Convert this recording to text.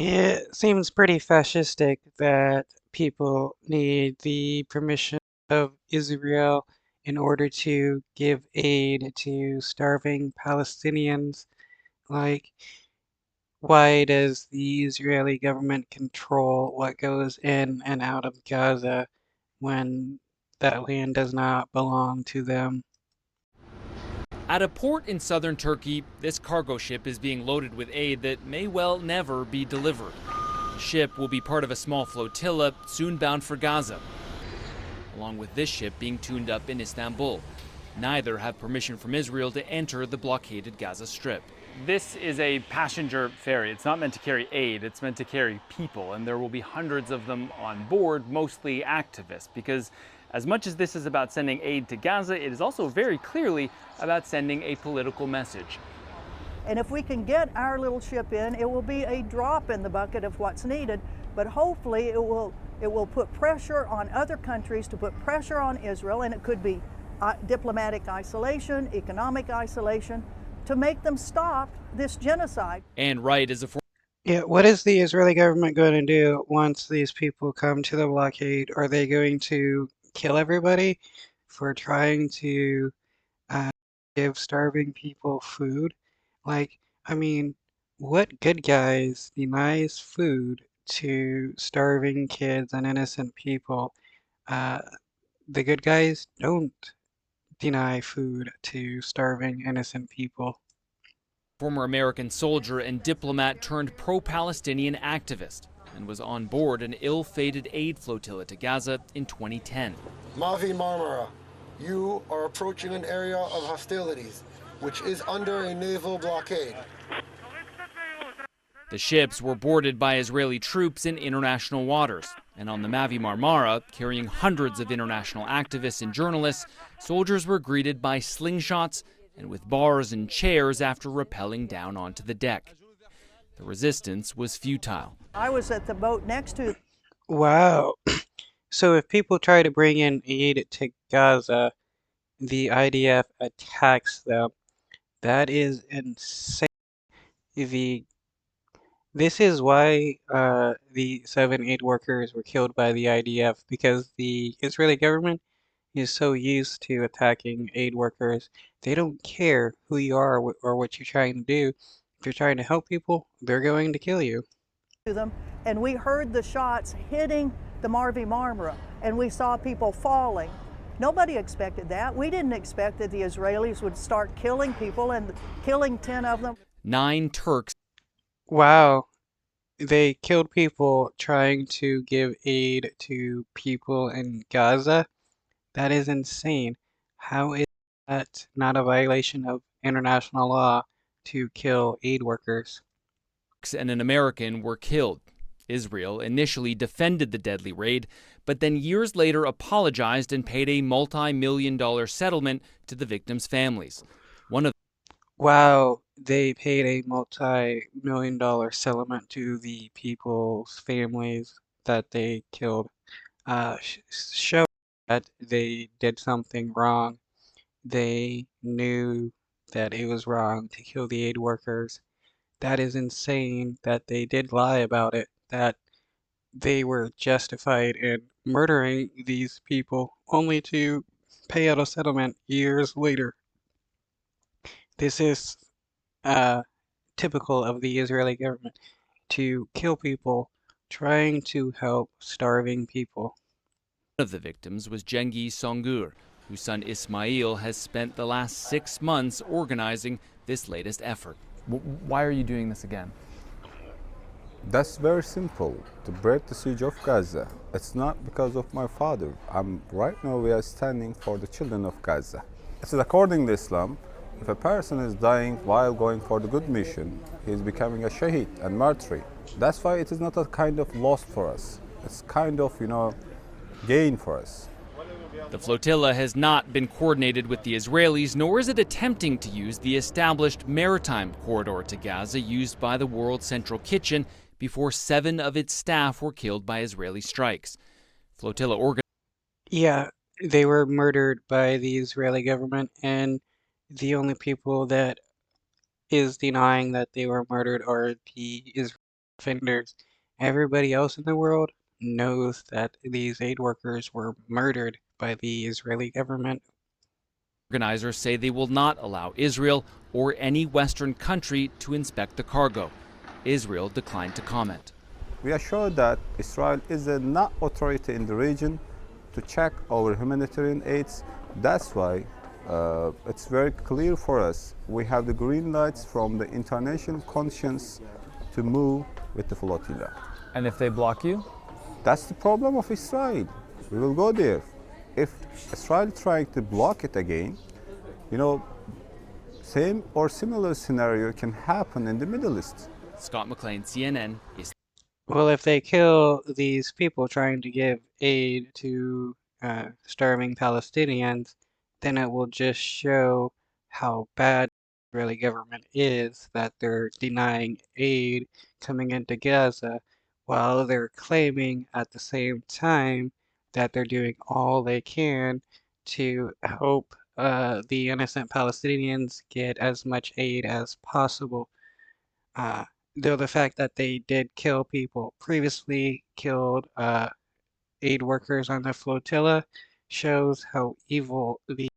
It seems pretty fascistic that people need the permission of Israel in order to give aid to starving Palestinians. Like, why does the Israeli government control what goes in and out of Gaza when that land does not belong to them? At a port in southern Turkey, this cargo ship is being loaded with aid that may well never be delivered. The ship will be part of a small flotilla soon bound for Gaza, along with this ship being tuned up in Istanbul. Neither have permission from Israel to enter the blockaded Gaza Strip. This is a passenger ferry. It's not meant to carry aid, it's meant to carry people, and there will be hundreds of them on board, mostly activists, because as much as this is about sending aid to Gaza, it is also very clearly about sending a political message. And if we can get our little ship in, it will be a drop in the bucket of what's needed, but hopefully it will put pressure on other countries to put pressure on Israel, and it could be diplomatic isolation, economic isolation, to make them stop this genocide. And Wright is a Yeah, what is the Israeli government going to do once these people come to the blockade? Are they going to kill everybody for trying to uh, give starving people food? Like, I mean, what good guys denies food to starving kids and innocent people? Uh, the good guys don't deny food to starving innocent people. former American soldier and diplomat turned pro-Palestinian activist, and was on board an ill-fated aid flotilla to Gaza in 2010. Mavi Marmara, you are approaching an area of hostilities, which is under a naval blockade. The ships were boarded by Israeli troops in international waters, and on the Mavi Marmara, carrying hundreds of international activists and journalists, soldiers were greeted by slingshots and with bars and chairs after rappelling down onto the deck. The resistance was futile. I was at the boat next to. Wow. So if people try to bring in aid to Gaza, the IDF attacks them. That is insane. This is why the 7 aid workers were killed by the IDF, because the Israeli government is so used to attacking aid workers. They don't care who you are or what you're trying to do. If you're trying to help people, they're going to kill you. Them, and we heard the shots hitting the Mavi Marmara, and we saw people falling. Nobody expected that. We didn't expect that the Israelis would start killing people and killing 10 of them. 9 Turks. Wow. They killed people trying to give aid to people in Gaza. That is insane. How is that not a violation of international law to kill aid workers? And an American were killed. Israel initially defended the deadly raid, but then years later apologized and paid a multi-million-dollar settlement to the victims' families. Wow, they paid a multi-million-dollar settlement to the people's families that they killed. Show that they did something wrong. They knew that it was wrong to kill the aid workers. That is insane that they did lie about it, that they were justified in murdering these people only to pay out a settlement years later. This is typical of the Israeli government to kill people trying to help starving people. One of the victims was Cengiz Songur, whose son Ismail has spent the last 6 months organizing this latest effort. Why are you doing this again? That's very simple, to break the siege of Gaza. It's not because of my father. Right now we are standing for the children of Gaza. It is according to Islam, if a person is dying while going for the good mission, he is becoming a shaheed and martyr. That's why it is not a kind of loss for us. It's kind of, gain for us. The flotilla has not been coordinated with the Israelis, nor is it attempting to use the established maritime corridor to Gaza used by the World Central Kitchen before 7 of its staff were killed by Israeli strikes. Flotilla Yeah, they were murdered by the Israeli government, and the only people that is denying that they were murdered are the Israeli offenders. Everybody else in the world knows that these aid workers were murdered by the Israeli government. Organizers say they will not allow Israel or any Western country to inspect the cargo. Israel declined to comment. We are sure that Israel is a not authority in the region to check our humanitarian aids. That's why it's very clear for us. We have the green lights from the international conscience to move with the flotilla. And if they block you? That's the problem of Israel. We will go there. If Israel trying to block it again, same or similar scenario can happen in the Middle East. Scott McLean, CNN. Well, if they kill these people trying to give aid to starving Palestinians, then it will just show how bad the Israeli government is, that they're denying aid coming into Gaza while they're claiming at the same time that they're doing all they can to help the innocent Palestinians get as much aid as possible. Uh, though the fact that they did kill people, previously killed aid workers on the flotilla, shows how evil the